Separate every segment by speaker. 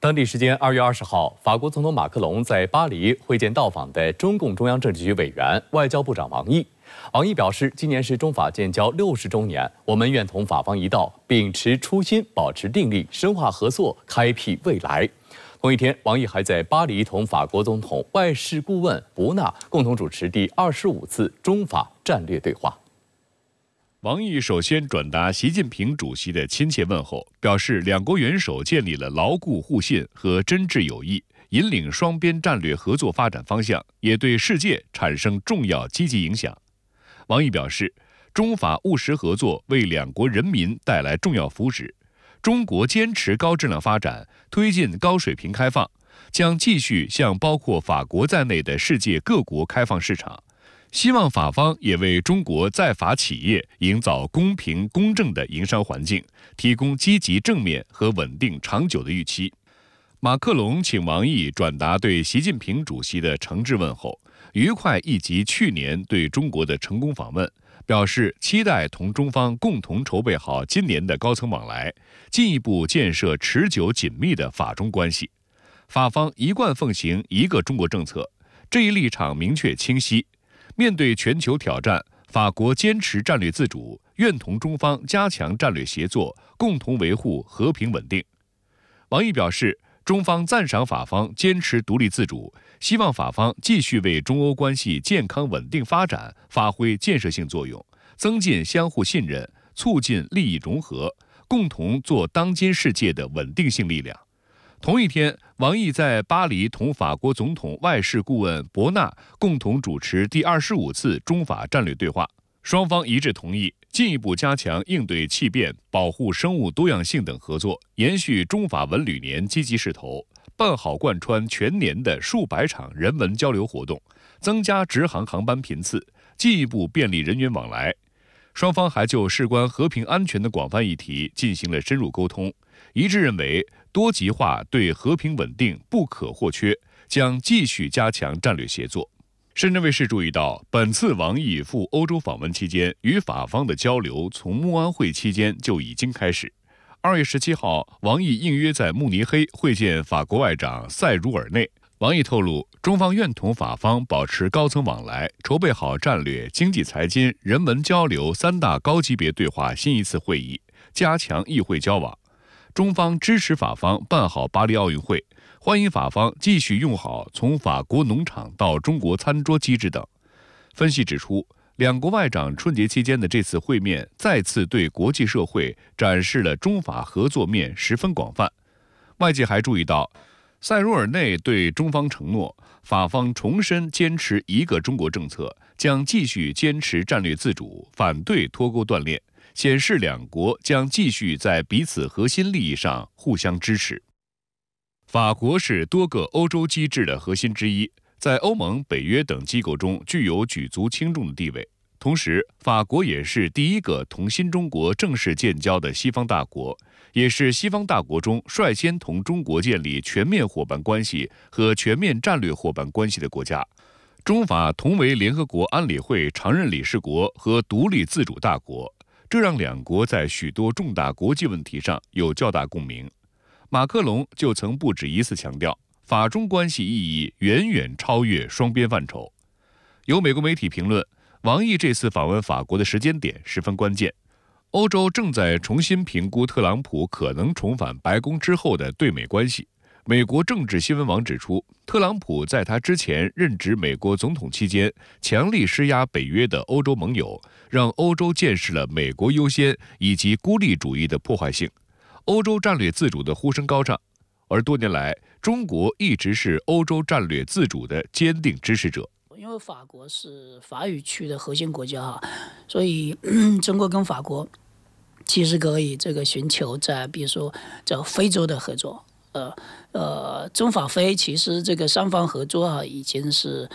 Speaker 1: 当地时间2月20号，法国总统马克龙在巴黎会见到访的中共中央政治局委员、外交部长王毅。王毅表示，今年是中法建交60周年，我们愿同法方一道，秉持初心，保持定力，深化合作，开辟未来。同一天，王毅还在巴黎同法国总统外事顾问博纳共同主持第25次中法战略对话。
Speaker 2: 王毅首先转达习近平主席的亲切问候，表示两国元首建立了牢固互信和真挚友谊，引领双边战略合作发展方向，也对世界产生重要积极影响。王毅表示，中法务实合作为两国人民带来重要福祉，中国坚持高质量发展，推进高水平开放，将继续向包括法国在内的世界各国开放市场。希望法方也为中国在法企业营造公平公正的营商环境，提供积极正面和稳定长久的预期。马克龙请王毅转达对习近平主席的诚挚问候，愉快忆及去年对中国的成功访问，表示期待同中方共同筹备好今年的高层往来，进一步建设持久紧密的法中关系。法方一贯奉行一个中国政策，这一立场明确清晰。面对全球挑战，法国坚持战略自主，愿同中方加强战略协作，共同维护和平稳定。王毅表示，中方赞赏法方坚持独立自主，希望法方继续为中欧关系健康稳定发展发挥建设性作用，增进相互信任，促进利益融合，共同做当今世界的稳定性力量。同一天，王毅在巴黎同法国总统外事顾问博纳共同主持第25次中法战略对话，双方一致同意进一步加强应对气变、保护生物多样性等合作，延续中法文旅年积极势头，办好贯穿全年的数百场人文交流活动，增加直航航班频次，进一步便利人员往来。双方还就事关和平安全的广泛议题进行了深入沟通，一致认为多极化对和平稳定不可或缺，将继续加强战略协作。深圳卫视注意到，本次王毅赴欧洲访问期间，与法方的交流从慕安会期间就已经开始。2月17号，王毅应约在慕尼黑会见法国外长塞茹尔内。王毅透露，中方愿同法方保持高层往来，筹备好战略、经济财经、人文交流3大高级别对话新一次会议，加强议会交往。中方支持法方办好巴黎奥运会，欢迎法方继续用好从法国农场到中国餐桌机制等。分析指出，两国外长春节期间的这次会面，再次对国际社会展示了中法合作面十分广泛。外界还注意到，塞茹尔内对中方承诺，法方重申坚持一个中国政策，将继续坚持战略自主，反对脱钩断链，显示两国将继续在彼此核心利益上互相支持。法国是多个欧洲机制的核心之一，在欧盟、北约等机构中具有举足轻重的地位。同时，法国也是第一个同新中国正式建交的西方大国，也是西方大国中率先同中国建立全面伙伴关系和全面战略伙伴关系的国家。中法同为联合国安理会常任理事国和独立自主大国，这让两国在许多重大国际问题上有较大共鸣。马克龙就曾不止一次强调，法中关系意义远远超越双边范畴。有美国媒体评论，王毅这次访问法国的时间点十分关键。欧洲正在重新评估特朗普可能重返白宫之后的对美关系。美国政治新闻网指出，特朗普在他之前任职美国总统期间，强力施压北约的欧洲盟友，让欧洲见识了美国优先以及孤立主义的破坏性，欧洲战略自主的呼声高涨。而多年来，中国一直是欧洲战略自主的坚定支持者。
Speaker 3: 因为法国是法语区的核心国家所以中国跟法国其实可以寻求在比如说在非洲的合作。中法非其实三方合作已经是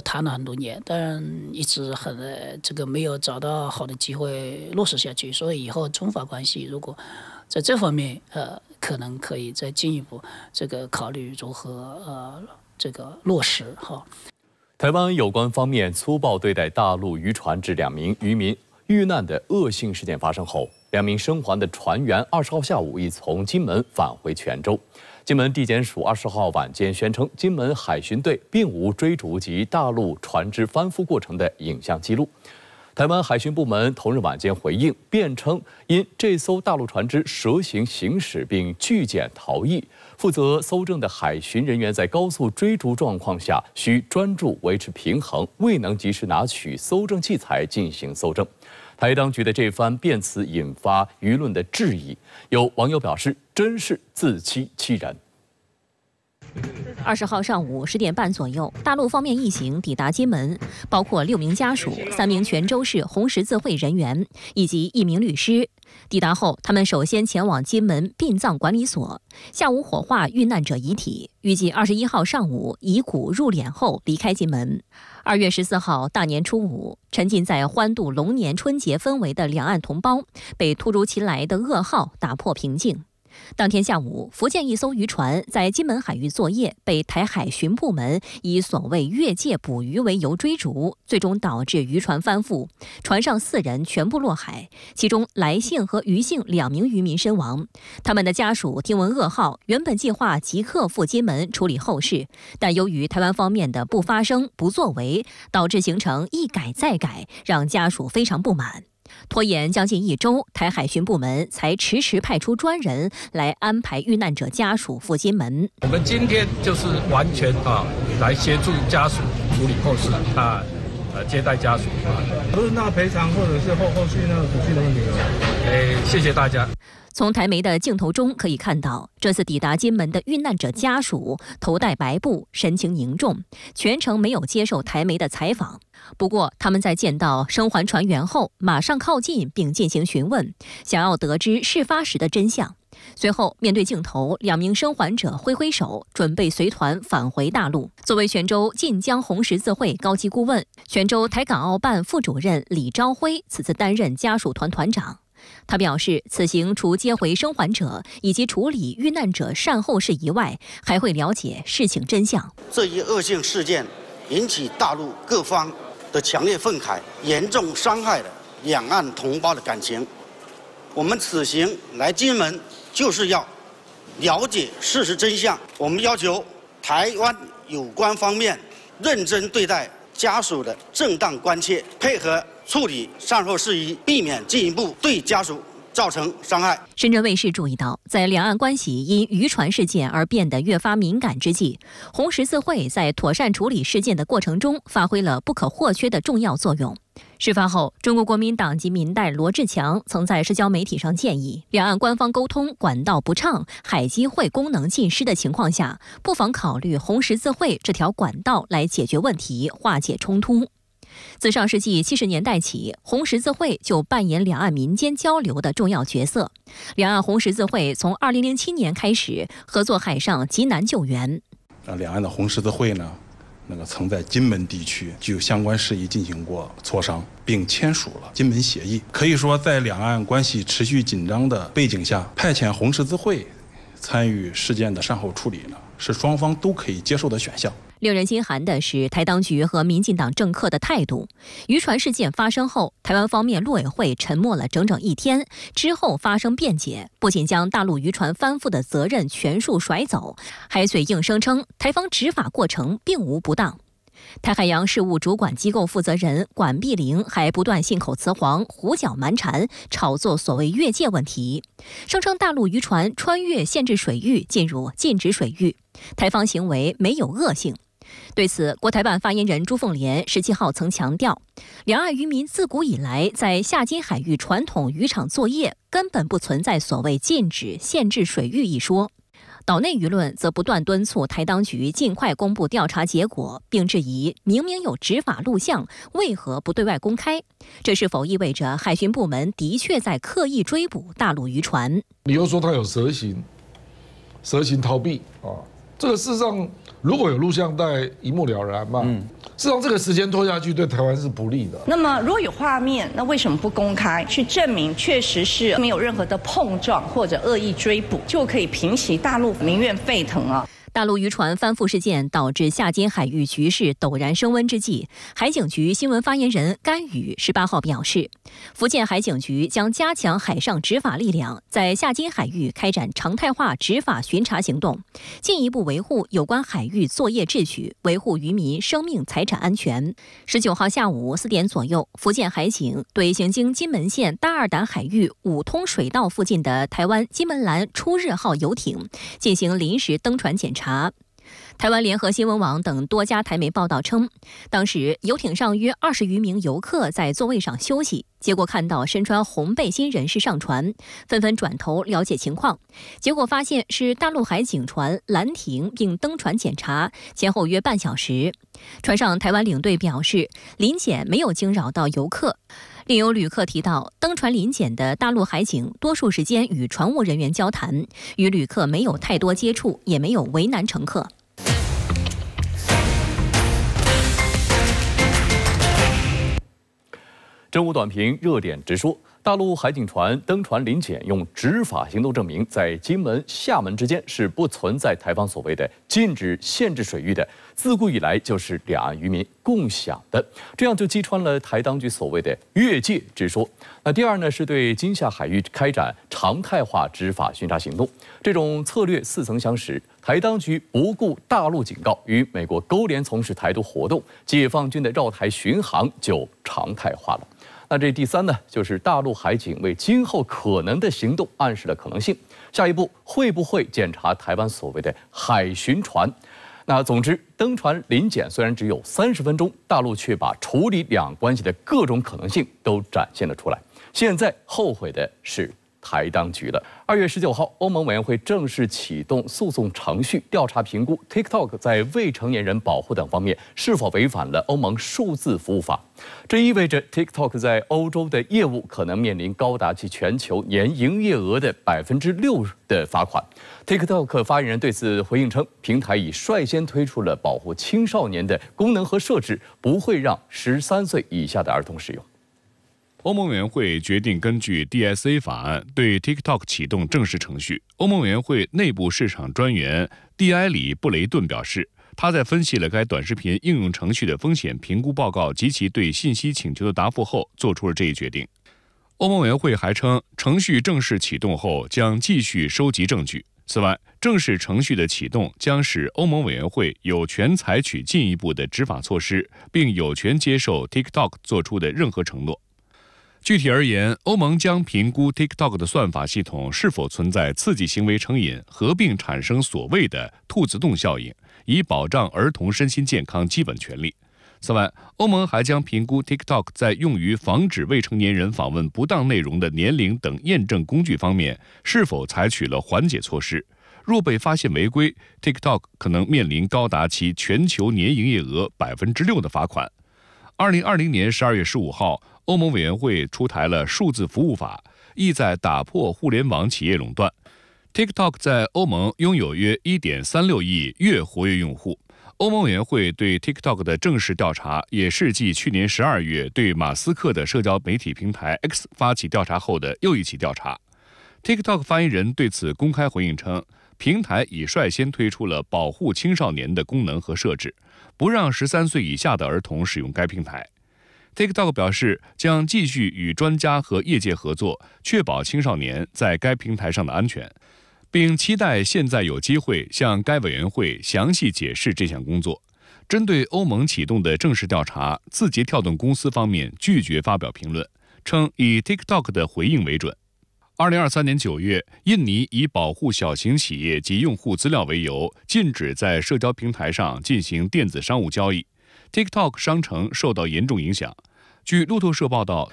Speaker 3: 谈了很多年，但一直没有找到好的机会落实下去。所以以后中法关系如果在这方面可能可以再进一步考虑如何落实
Speaker 1: 台湾有关方面粗暴对待大陆渔船致2名渔民遇难的恶性事件发生后，2名生还的船员20号下午已从金门返回泉州。金门地检署20号晚间宣称，金门海巡队并无追逐及大陆船只翻覆过程的影像记录。台湾海巡部门同日晚间回应，辩称因这艘大陆船只蛇行行驶并拒检逃逸，负责搜证的海巡人员在高速追逐状况下需专注维持平衡，未能及时拿取搜证器材进行搜证。台当局的这番辩词引发舆论的质疑，有网友表示，真是自欺欺人。
Speaker 4: 20号上午10点半左右，大陆方面一行抵达金门，包括6名家属、3名泉州市红十字会人员以及1名律师。抵达后，他们首先前往金门殡葬管理所，下午火化遇难者遗体，预计21号上午遗骨入殓后离开金门。2月14号大年初五，沉浸在欢度龙年春节氛围的两岸同胞，被突如其来的噩耗打破平静。当天下午，福建一艘渔船在金门海域作业，被台海巡部门以所谓越界捕鱼为由追逐，最终导致渔船翻覆，船上4人全部落海，其中来姓和余姓2名渔民身亡。他们的家属听闻噩耗，原本计划即刻赴金门处理后事，但由于台湾方面的不发声、不作为，导致行程一改再改，让家属非常不满。拖延将近1周，台海巡部门才迟迟派出专人来安排遇难者家属赴金门。
Speaker 5: 我们今天就是完全来协助家属处理后事接待家属
Speaker 6: 论到赔偿或者是后续那个补续的问题。
Speaker 5: 谢谢大家。
Speaker 4: 从台媒的镜头中可以看到，这次抵达金门的遇难者家属头戴白布，神情凝重，全程没有接受台媒的采访。不过，他们在见到生还船员后，马上靠近并进行询问，想要得知事发时的真相。随后，面对镜头，2名生还者挥挥手，准备随团返回大陆。作为泉州晋江红十字会高级顾问，泉州台港澳办副主任李朝辉此次担任家属团团长。他表示，此行除接回生还者以及处理遇难者善后事宜外，还会了解事情真相。
Speaker 7: 这一恶性事件引起大陆各方的强烈愤慨，严重伤害了两岸同胞的感情。我们此行来金门就是要了解事实真相。我们要求台湾有关方面认真对待家属的正当关切，配合处理善后事宜，避免进一步对家属造成伤害。
Speaker 4: 深圳卫视注意到，在两岸关系因渔船事件而变得越发敏感之际，红十字会在妥善处理事件的过程中发挥了不可或缺的重要作用。事发后，中国国民党籍民代罗志强曾在社交媒体上建议，两岸官方沟通管道不畅、海基会功能尽失的情况下，不妨考虑红十字会这条管道来解决问题、化解冲突。自上世纪70年代起，红十字会就扮演两岸民间交流的重要角色。两岸红十字会从2007年开始合作海上急难救援。
Speaker 8: 两岸的红十字会呢，曾在金门地区就相关事宜进行过磋商，并签署了金门协议。可以说，在两岸关系持续紧张的背景下，派遣红十字会参与事件的善后处理呢，是双方都可以接受的选项。
Speaker 4: 令人心寒的是台当局和民进党政客的态度。渔船事件发生后，台湾方面陆委会沉默了整整1天，之后发生辩解，不仅将大陆渔船翻覆的责任全数甩走，还嘴硬声称台方执法过程并无不当。台海洋事务主管机构负责人管碧玲还不断信口雌黄、胡搅蛮缠，炒作所谓越界问题，声称大陆渔船穿越限制水域进入禁止水域，台方行为没有恶性。对此，国台办发言人朱凤莲17号曾强调，两岸渔民自古以来在下金海域传统渔场作业，根本不存在所谓禁止、限制水域一说。岛内舆论则不断敦促台当局尽快公布调查结果，并质疑明明有执法录像，为何不对外公开？这是否意味着海巡部门的确在刻意追捕大陆渔船？
Speaker 6: 你又说他有蛇行逃避这个事实上如果有录像带，一目了然嘛。事实上这个时间拖下去对台湾是不利的。
Speaker 9: 那么如果有画面，那为什么不公开，去证明确实是没有任何的碰撞或者恶意追捕，就可以平息大陆民怨沸腾啊？
Speaker 4: 大陆渔船翻覆事件导致夏津海域局势陡然升温之际，海警局新闻发言人甘宇18号表示，福建海警局将加强海上执法力量，在夏津海域开展常态化执法巡查行动，进一步维护有关海域作业秩序，维护渔民生命财产安全。19号下午4点左右，福建海警对行经金门县大二胆海域五通水道附近的台湾金门兰初日号游艇进行临时登船检查。台湾联合新闻网等多家台媒报道称，当时游艇上约20余名游客在座位上休息，结果看到身穿红背心人士上船，纷纷转头了解情况，结果发现是大陆海警船拦停并登船检查，前后约半小时。船上台湾领队表示，临检没有惊扰到游客。另有旅客提到，登船临检的大陆海警多数时间与船务人员交谈，与旅客没有太多接触，也没有为难乘客。
Speaker 1: 正午短评热点直说，大陆海警船登船临检用执法行动证明，在金门、厦门之间是不存在台方所谓的禁止、限制水域的，自古以来就是两岸渔民共享的，这样就击穿了台当局所谓的越界之说。那第二呢，是对金厦海域开展常态化执法巡查行动，这种策略似曾相识。台当局不顾大陆警告，与美国勾连从事台独活动，解放军的绕台巡航就常态化了。那这第三呢，就是大陆海警为今后可能的行动暗示了可能性。下一步会不会检查台湾所谓的海巡船？那总之，登船临检虽然只有30分钟，大陆却把处理两岸关系的各种可能性都展现了出来。现在后悔的是台当局了。2月19号，欧盟委员会正式启动诉讼程序，调查评估 TikTok 在未成年人保护等方面是否违反了欧盟数字服务法。这意味着 TikTok 在欧洲的业务可能面临高达其全球年营业额的6%的罚款。TikTok 发言人对此回应称，平台已率先推出了保护青少年的功能和设置，不会让13岁以下的儿童使用。
Speaker 2: 欧盟委员会决定根据 DSA 法案对 TikTok 启动正式程序。欧盟委员会内部市场专员蒂埃里布雷顿表示，他在分析了该短视频应用程序的风险评估报告及其对信息请求的答复后，做出了这一决定。欧盟委员会还称，程序正式启动后将继续收集证据。此外，正式程序的启动将使欧盟委员会有权采取进一步的执法措施，并有权接受 TikTok 做出的任何承诺。具体而言，欧盟将评估 TikTok 的算法系统是否存在刺激行为成瘾，合并产生所谓的兔子洞效应，以保障儿童身心健康基本权利。此外，欧盟还将评估 TikTok 在用于防止未成年人访问不当内容的年龄等验证工具方面是否采取了缓解措施。若被发现违规， TikTok 可能面临高达其全球年营业额6%的罚款。2020年12月15号，欧盟委员会出台了数字服务法，意在打破互联网企业垄断。TikTok 在欧盟拥有约 1.36 亿月活跃用户。欧盟委员会对 TikTok 的正式调查，也是继去年12月对马斯克的社交媒体平台 X 发起调查后的又一起调查。TikTok 发言人对此公开回应称，平台已率先推出了保护青少年的功能和设置，不让13岁以下的儿童使用该平台。TikTok 表示将继续与专家和业界合作，确保青少年在该平台上的安全，并期待现在有机会向该委员会详细解释这项工作。针对欧盟启动的正式调查，字节跳动公司方面拒绝发表评论，称以 TikTok 的回应为准。2023年9月，印尼以保护小型企业及用户资料为由，禁止在社交平台上进行电子商务交易。TikTok 商城受到严重影响。据路透社报道，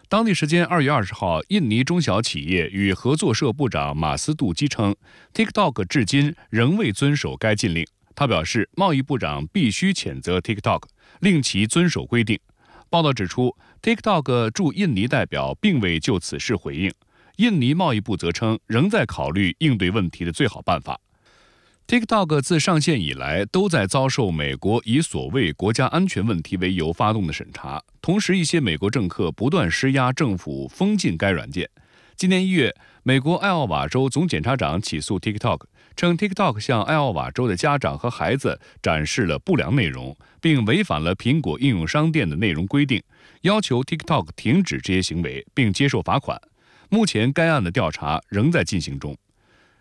Speaker 2: 当地时间2月20号，印尼中小企业与合作社部长马斯杜基称 ，TikTok 至今仍未遵守该禁令。他表示，贸易部长必须谴责 TikTok， 令其遵守规定。报道指出 ，TikTok 驻印尼代表并未就此事回应。印尼贸易部则称，仍在考虑应对问题的最好办法。TikTok 自上线以来都在遭受美国以所谓国家安全问题为由发动的审查，同时一些美国政客不断施压政府封禁该软件。今年1月，美国艾奥瓦州总检察长起诉 TikTok， 称 TikTok 向艾奥瓦州的家长和孩子展示了不良内容，并违反了苹果应用商店的内容规定，要求 TikTok 停止这些行为并接受罚款。目前该案的调查仍在进行中。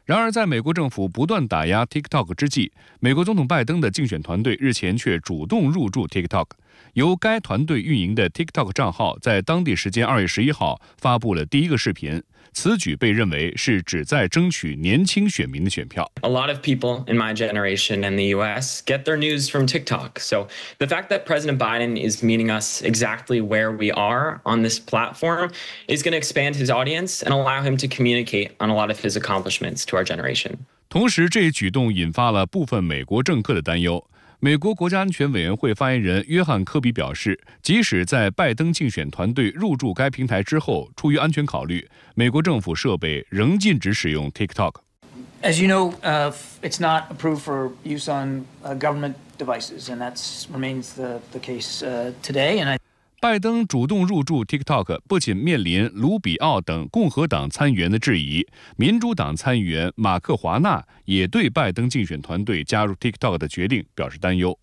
Speaker 2: 然而，在美国政府不断打压 TikTok 之际，美国总统拜登的竞选团队日前却主动入驻 TikTok。由该团队运营的 TikTok 账号在当地时间2月11号发布了第一个视频，此举被认为是旨在争取年轻选民的选票。
Speaker 10: A lot of people in my generation in the U.S. get their news from TikTok. So the fact that President Biden is meeting us exactly where we are on this platform is going to expand his audience and allow him to communicate on a lot of his accomplishments to our generation.
Speaker 2: 同时，这一举动引发了部分美国政客的担忧。美国国家安全委员会发言人约翰·科比表示，即使在拜登竞选团队入驻该平台之后，出于安全考虑，美国政府设备仍禁止使用 TikTok。
Speaker 11: As you know, it's not approved for use on government devices, and that remains the case today.
Speaker 2: 拜登主动入驻 TikTok 不仅面临卢比奥等共和党参议员的质疑，民主党参议员马克华纳也对拜登竞选团队加入 TikTok 的决定表示担忧。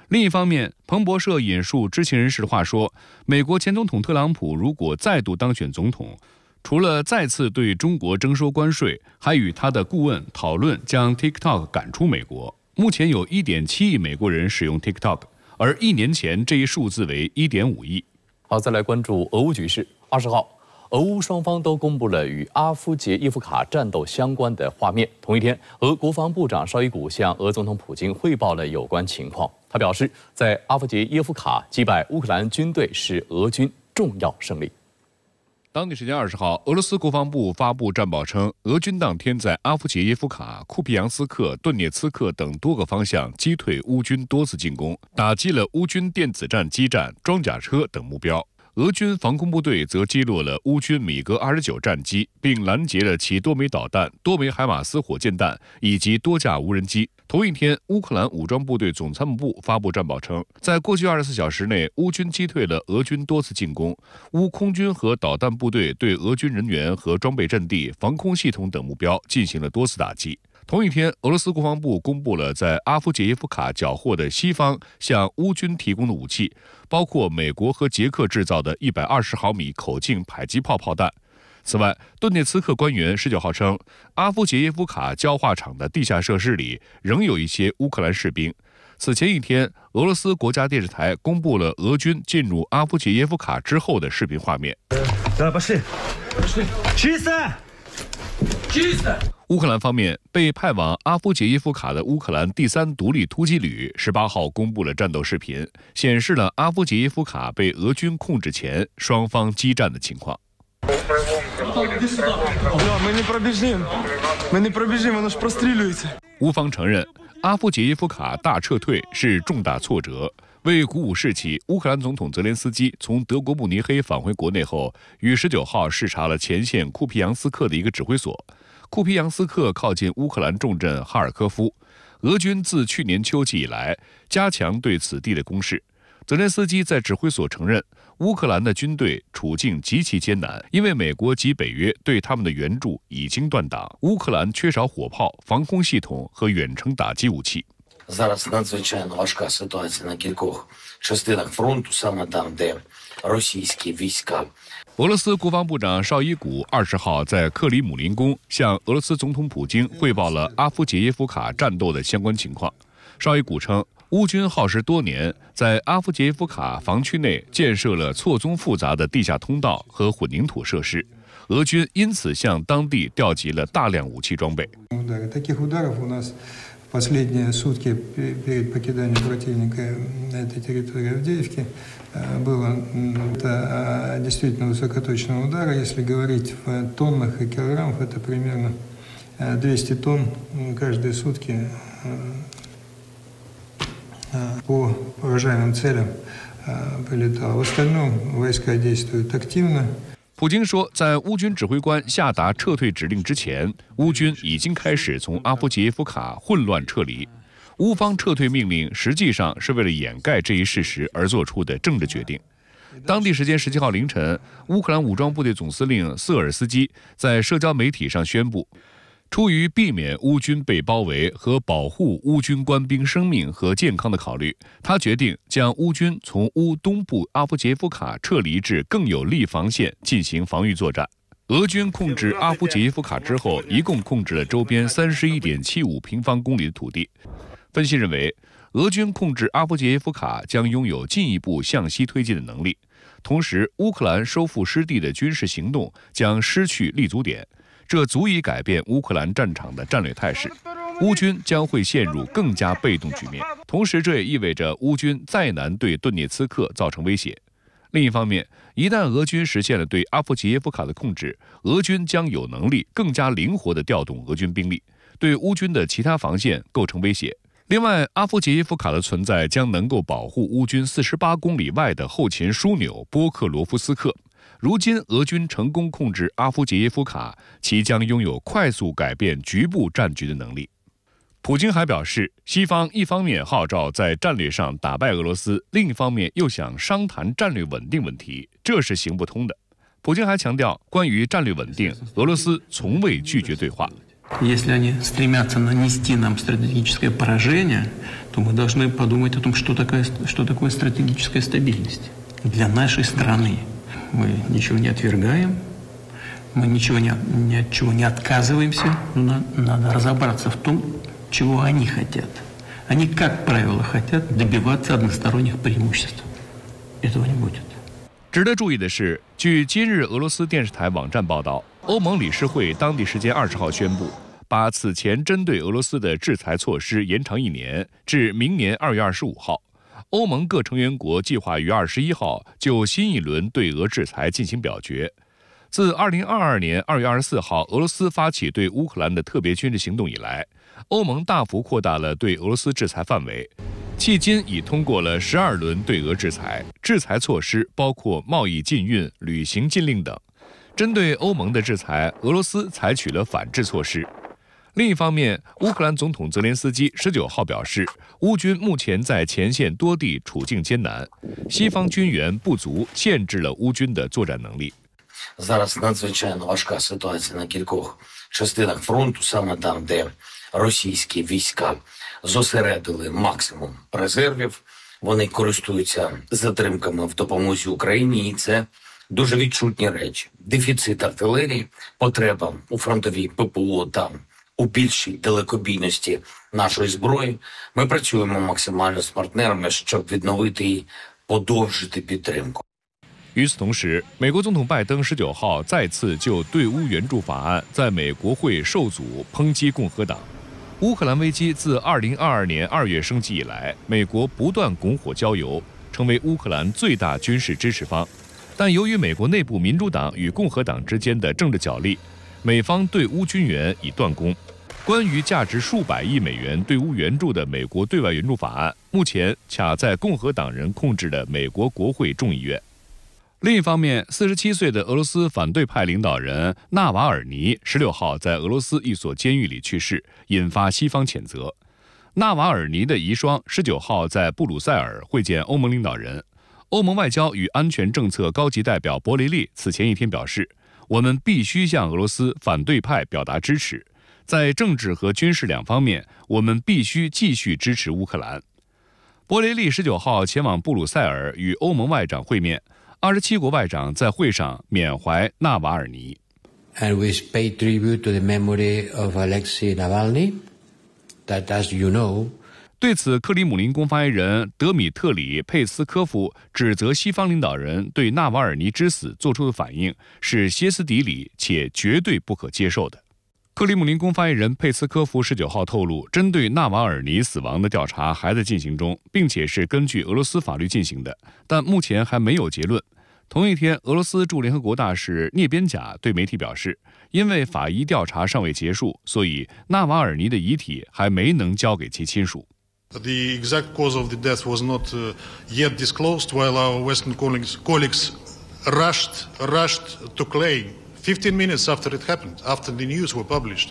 Speaker 2: 另一方面，彭博社引述知情人士的话说，美国前总统特朗普如果再度当选总统，除了再次对中国征收关税，还与他的顾问讨论将 TikTok 赶出美国。目前有 1.7 亿美国人使用 TikTok，而1年前这一数字为 1.5 亿。
Speaker 1: 好，再来关注俄乌局势。20号，俄乌双方都公布了与阿夫杰耶夫卡战斗相关的画面。同一天，俄国防部长绍伊古向俄总统普京汇报了有关情况。他表示，在阿夫杰耶夫卡击败乌克兰军队是俄军重要胜利。
Speaker 2: 当地时间20号，俄罗斯国防部发布战报称，俄军当天在阿夫杰耶夫卡、库皮扬斯克、顿涅茨克等多个方向击退乌军多次进攻，打击了乌军电子战基站、装甲车等目标。俄军防空部队则击落了乌军米格29战机，并拦截了其多枚导弹、多枚海马斯火箭弹以及多架无人机。同一天，乌克兰武装部队总参谋部发布战报称，在过去24小时内，乌军击退了俄军多次进攻，乌空军和导弹部队对俄军人员和装备阵地、防空系统等目标进行了多次打击。同一天，俄罗斯国防部公布了在阿夫杰耶夫卡缴获的西方向乌军提供的武器，包括美国和捷克制造的120毫米口径迫击炮炮弹。此外，顿涅茨克官员19号称，阿夫杰耶夫卡焦化厂的地下设施里仍有一些乌克兰士兵。此前一天，俄罗斯国家电视台公布了俄军进入阿夫杰耶夫卡之后的视频画面。乌克兰方面，被派往阿夫杰耶夫卡的乌克兰第3独立突击旅18号公布了战斗视频，显示了阿夫杰耶夫卡被俄军控制前双方激战的情况。乌方承认，阿夫杰耶夫卡大撤退是重大挫折。为鼓舞士气，乌克兰总统泽连斯基从德国慕尼黑返回国内后，于19号视察了前线库皮扬斯克的一个指挥所。库皮扬斯克靠近乌克兰重镇哈尔科夫，俄军自去年秋季以来加强对此地的攻势。泽连斯基在指挥所承认，乌克兰的军队处境极其艰难，因为美国及北约对他们的援助已经断档，乌克兰缺少火炮、防空系统和远程打击武器。
Speaker 12: Зараз надзвичайно важка ситуація на кількох частинах фронту, саме там, де російські війська.
Speaker 2: 俄罗斯国防部长绍伊古20号在克里姆林宫向俄罗斯总统普京汇报了阿夫杰耶夫卡战斗的相关情况。绍伊古称，乌军耗时多年，在阿夫杰耶夫卡防区内建设了错综复杂的地下通道和混凝土设施，俄军因此向当地调集了大量武器装备。
Speaker 13: Последние сутки перед покиданием противника этой территории Авдеевки было действительно высокоточного удара. Если говорить в тоннах и килограммах, это примерно 200 тонн каждые сутки по поражаемым целям прилетало. В остальном войска действуют активно.
Speaker 2: 普京说，在乌军指挥官下达撤退指令之前，乌军已经开始从阿夫杰耶夫卡混乱撤离。乌方撤退命令实际上是为了掩盖这一事实而做出的政治决定。当地时间17号凌晨，乌克兰武装部队总司令瑟尔斯基在社交媒体上宣布，出于避免乌军被包围和保护乌军官兵生命和健康的考虑，他决定将乌军从乌东部阿夫杰夫卡撤离至更有利防线进行防御作战。俄军控制阿夫杰耶夫卡之后，一共控制了周边31.75平方公里的土地。分析认为，俄军控制阿夫杰耶夫卡将拥有进一步向西推进的能力，同时乌克兰收复失地的军事行动将失去立足点，这足以改变乌克兰战场的战略态势。乌军将会陷入更加被动局面，同时这也意味着乌军再难对顿涅茨克造成威胁。另一方面，一旦俄军实现了对阿夫杰耶夫卡的控制，俄军将有能力更加灵活地调动俄军兵力，对乌军的其他防线构成威胁。另外，阿夫杰耶夫卡的存在将能够保护乌军48公里外的后勤枢纽波克罗夫斯克。如今，俄军成功控制阿夫杰耶夫卡，其将拥有快速改变局部战局的能力。普京还表示，西方一方面号召在战略上打败俄罗斯，另一方面又想商谈战略稳定问题，这是行不通的。普京还强调，关于战略稳定，俄罗斯从未拒绝对话。
Speaker 13: Если они стремятся нанести нам стратегическое поражение, то мы должны подумать о том, что такое стратегическая стабильность для нашей страны. Мы ничего не отвергаем, мы ни от чего не отказываемся, но надо разобраться в том, чего они хотят. Они, как правило, хотят добиваться односторонних преимуществ. Этого не будет.
Speaker 2: 值得注意的是，据今日俄罗斯电视台网站报道，欧盟理事会当地时间20号宣布，把此前针对俄罗斯的制裁措施延长1年，至明年2月25号。欧盟各成员国计划于21号就新一轮对俄制裁进行表决。自2022年2月24号俄罗斯发起对乌克兰的特别军事行动以来，欧盟大幅扩大了对俄罗斯制裁范围，迄今已通过了12轮对俄制裁，制裁措施包括贸易禁运、旅行禁令等。针对欧盟的制裁，俄罗斯采取了反制措施。另一方面，乌克兰总统泽连斯基19号表示，乌军目前在前线多地处境艰难，西方军援不足，限制了乌军的作战能力。
Speaker 12: Зараз надзвичайно важка ситуація на кількох частинах фронту, саме там, де російські війська зосередили максимум резервів. Вони користуються затримками в допомозі Україні, і це дуже відчутні речі. Дефіцит артилерії, потреба у фронтовій ППО та у більшій далекобійності нашої зброї. Ми працюємо максимально з партнерами, щоб відновити і подовжити підтримку.
Speaker 2: 与此同时，美国总统拜登19号再次就对乌援助法案在美国会受阻抨击共和党。乌克兰危机自2022年2月升级以来，美国不断拱火浇油，成为乌克兰最大军事支持方。但由于美国内部民主党与共和党之间的政治角力，美方对乌军援已断供。关于价值数百亿美元对乌援助的美国对外援助法案，目前卡在共和党人控制的美国国会众议院。另一方面，47岁的俄罗斯反对派领导人纳瓦尔尼16号在俄罗斯一所监狱里去世，引发西方谴责。纳瓦尔尼的遗孀19号在布鲁塞尔会见欧盟领导人。欧盟外交与安全政策高级代表博雷利此前一天表示，我们必须向俄罗斯反对派表达支持，在政治和军事两方面，我们必须继续支持乌克兰。博雷利19号前往布鲁塞尔与欧盟外长会面。27国外长在会上缅怀纳瓦尔尼。
Speaker 14: And we pay tribute to the memory of Alexei Navalny, that, as you know,
Speaker 2: 对此，克里姆林宫发言人德米特里·佩斯科夫指责西方领导人对纳瓦尔尼之死做出的反应是歇斯底里且绝对不可接受的。克里姆林宫发言人佩斯科夫19号透露，针对纳瓦尔尼死亡的调查还在进行中，并且是根据俄罗斯法律进行的，但目前还没有结论。同一天，俄罗斯驻联合国大使聂边贾对媒体表示，因为法医调查尚未结束，所以纳瓦尔尼的遗体还没能交给其亲属。
Speaker 15: The exact cause of the death was not yet disclosed, while our Western colleagues rushed to claim 15 minutes after it happened, after the news were published,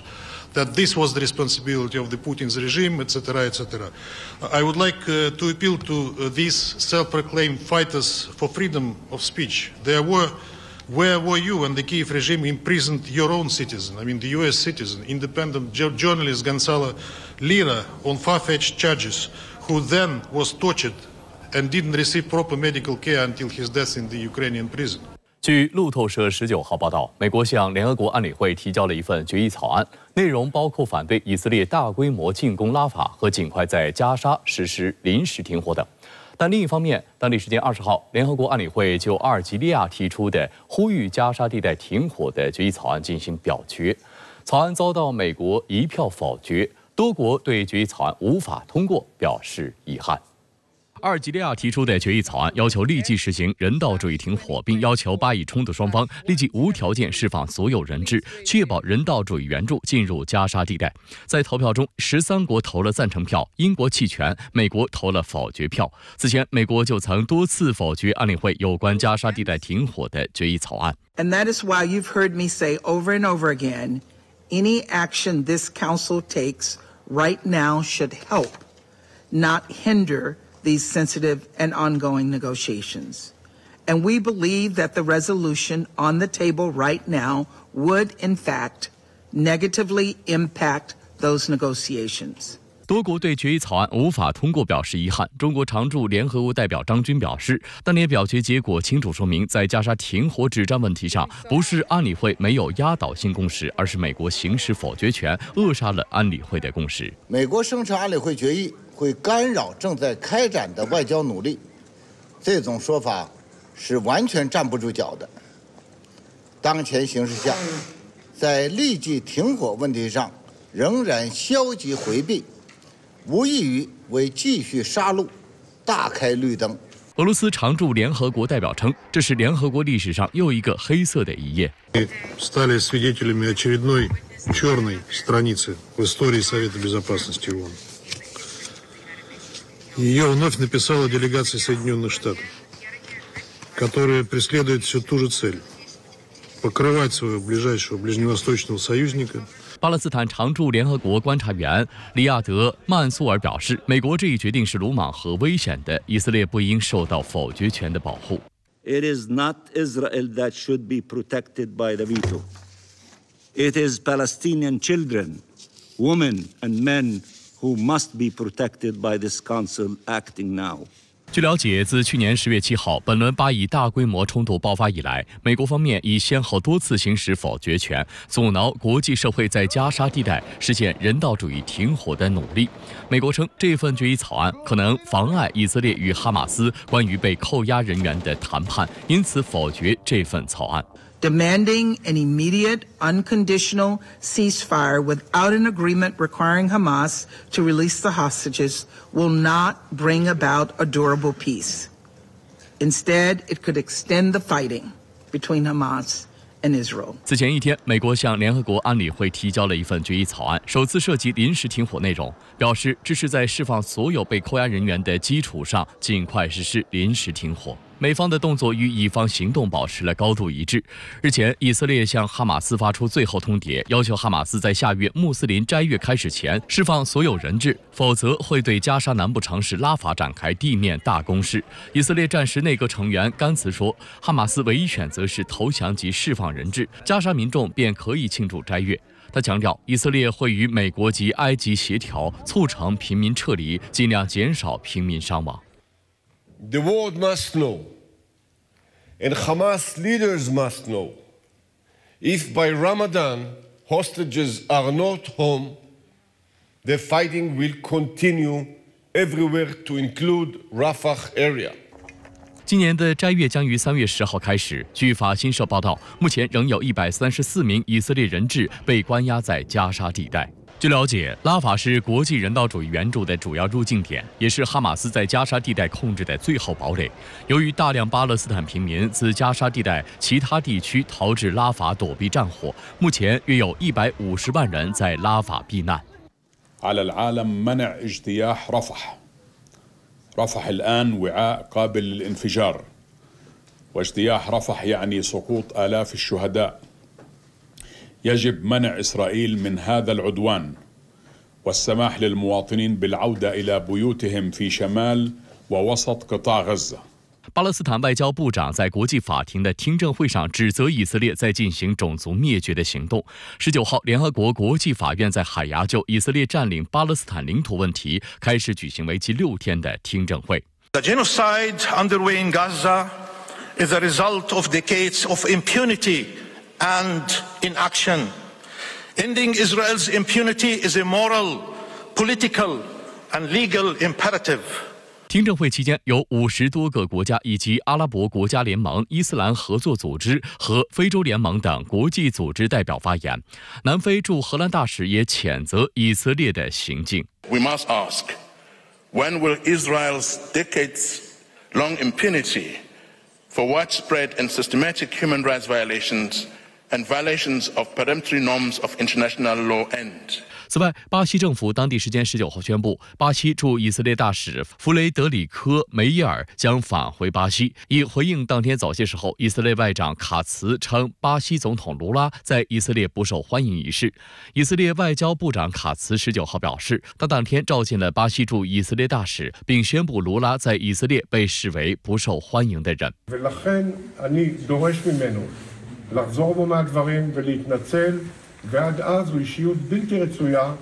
Speaker 15: that this was the responsibility of the Putin's regime, etc., etc. I would like to appeal to these self-proclaimed fighters for freedom of speech. Where were you when the Kiev regime imprisoned your own citizen, I mean the US citizen, independent journalist Gonzalo Lira on far-fetched charges, who then was tortured and didn't receive proper medical care until his death in the Ukrainian prison?
Speaker 1: 据路透社19号报道，美国向联合国安理会提交了一份决议草案，内容包括反对以色列大规模进攻拉法和尽快在加沙实施临时停火等。但另一方面，当地时间20号，联合国安理会就阿尔及利亚提出的呼吁加沙地带停火的决议草案进行表决，草案遭到美国一票否决，多国对决议草案无法通过表示遗憾。阿尔及利亚提出的决议草案要求立即实行人道主义停火，并要求巴以冲突双方立即无条件释放所有人质，确保人道主义援助进入加沙地带。在投票中，13国投了赞成票，英国弃权，美国投了否决票。此前，美国就曾多次否决安理会有关加沙地带停火的决议草案。
Speaker 16: And that is why you've heard me say over and over again, any action this council takes right now should help, not hinder these sensitive and ongoing negotiations. And we believe that the resolution on the table right now would, in fact, negatively impact those negotiations.
Speaker 1: 多国对决议草案无法通过表示遗憾。中国常驻联合国代表张军表示，当年表决结果清楚说明，在加沙停火止战问题上，不是安理会没有压倒性共识，而是美国行使否决权，扼杀了安理会的共识。
Speaker 17: 美国声称安理会决议会干扰正在开展的外交努力，这种说法是完全站不住脚的。当前形势下，在立即停火问题上仍然消极回避，无异于为继续杀戮大开绿灯。
Speaker 1: 俄罗斯常驻联合国代表称，这是联合国历史上又一个黑色的一页。
Speaker 15: Стали свидетелями очередной черной страницы в истории Совета Безопасности ООН. Ее вновь написала делегация Соединенных Штатов, которая преследует всю ту же цель – покрывать своего ближайшего ближневосточного союзника.
Speaker 1: 巴勒斯坦常驻联合国观察员里亚德·曼苏尔表示，美国这一决定是鲁莽和危险的，以色列不应受到否决权的保护。
Speaker 18: It is not Israel that should be protected by the veto. It is Palestinian children, women and men who must be protected by this council acting now.
Speaker 1: 据了解，自去年10月7号本轮巴以大规模冲突爆发以来，美国方面已先后多次行使否决权，阻挠国际社会在加沙地带实现人道主义停火的努力。美国称，这份决议草案可能妨碍以色列与哈马斯关于被扣押人员的谈判，因此否决这份草案。
Speaker 16: Demanding an immediate, unconditional ceasefire without an agreement requiring Hamas to release the hostages will not bring about a durable peace. Instead, it could extend the fighting between Hamas and Israel.
Speaker 1: 此前一天，美国向联合国安理会提交了一份决议草案，首次涉及临时停火内容，表示支持在释放所有被扣押人员的基础上，尽快实施临时停火。美方的动作与以方行动保持了高度一致。日前，以色列向哈马斯发出最后通牒，要求哈马斯在下月穆斯林斋月开始前释放所有人质，否则会对加沙南部城市拉法展开地面大攻势。以色列战时内阁成员甘茨说，哈马斯唯一选择是投降及释放人质，加沙民众便可以庆祝斋月。他强调，以色列会与美国及埃及协调，促成平民撤离，尽量减少平民伤亡。
Speaker 19: The world must know, and Hamas leaders must know, if by Ramadan hostages are not home, the fighting will continue everywhere to include Rafah area.
Speaker 1: 今年的斋月将于3月10号开始。据法新社报道，目前仍有134名以色列人质被关押在加沙地带。据了解，拉法是国际人道主义援助的主要入境点，也是哈马斯在加沙地带控制的最后堡垒。由于大量巴勒斯坦平民自加沙地带其他地区逃至拉法躲避战火，目前约有150万人在拉法避难。
Speaker 20: على العالم منع اجتياح رفح. رفح الآن وعاء قابل للانفجار. واجتياح رفح يعني سقوط آلاف الشهداء. يجب منع إسرائيل من هذا العدوان والسماح للمواطنين بالعودة إلى بيوتهم في شمال ووسط قطاع غزة。
Speaker 1: 巴勒斯坦外交部长在国际法庭的听证会上指责以色列在进行种族灭绝的行动。19号，联合国国际法院在海牙就以色列占领巴勒斯坦领土问题开始举行为期6天的听证会。
Speaker 21: The genocide underway in Gaza is a result of decades of impunity and inaction. Ending Israel's impunity is a moral, political, and legal imperative.
Speaker 1: 听证会期间，有50多个国家以及阿拉伯国家联盟、伊斯兰合作组织和非洲联盟等国际组织代表发言。南非驻荷兰大使也谴责以色列的行径。
Speaker 22: We must ask, when will Israel's decades-long impunity for widespread and systematic human rights violations and violations of peremptory norms of international law end?
Speaker 1: 此外，巴西政府当地时间19号宣布，巴西驻以色列大使弗雷德里科·梅耶尔将返回巴西，以回应当天早些时候以色列外长卡茨称巴西总统卢拉在以色列不受欢迎一事。以色列外交部长卡茨19号表示，他当天召见了巴西驻以色列大使，并宣布卢拉在以色列被视为不受欢迎的人。
Speaker 15: ועד אז הוא אישיות בלתי רצויה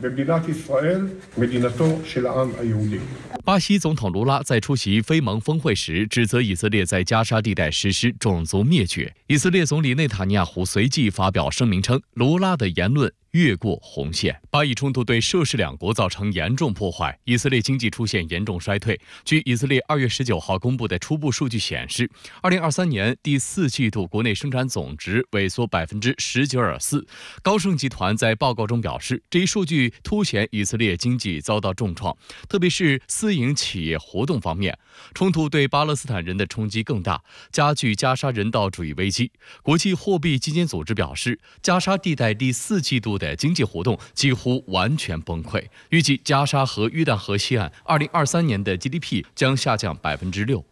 Speaker 15: במדינת ישראל, מדינתו של העם היהודי.
Speaker 1: 巴西总统卢拉在出席非盟峰会时，指责以色列在加沙地带实施种族灭绝。以色列总理内塔尼亚胡随即发表声明称，卢拉的言论越过红线。巴以冲突对涉事两国造成严重破坏，以色列经济出现严重衰退。据以色列2月19号公布的初步数据显示，2023年第4季度国内生产总值萎缩19.4%。高盛集团在报告中表示，这一数据凸显以色列经济遭到重创，特别是私营企业活动方面。冲突对巴勒斯坦人的冲击更大，加剧加沙人道主义危机。国际货币基金组织表示，加沙地带第4季度的经济活动几乎完全崩溃，预计加沙和约旦河西岸2023年的 GDP 将下降6%。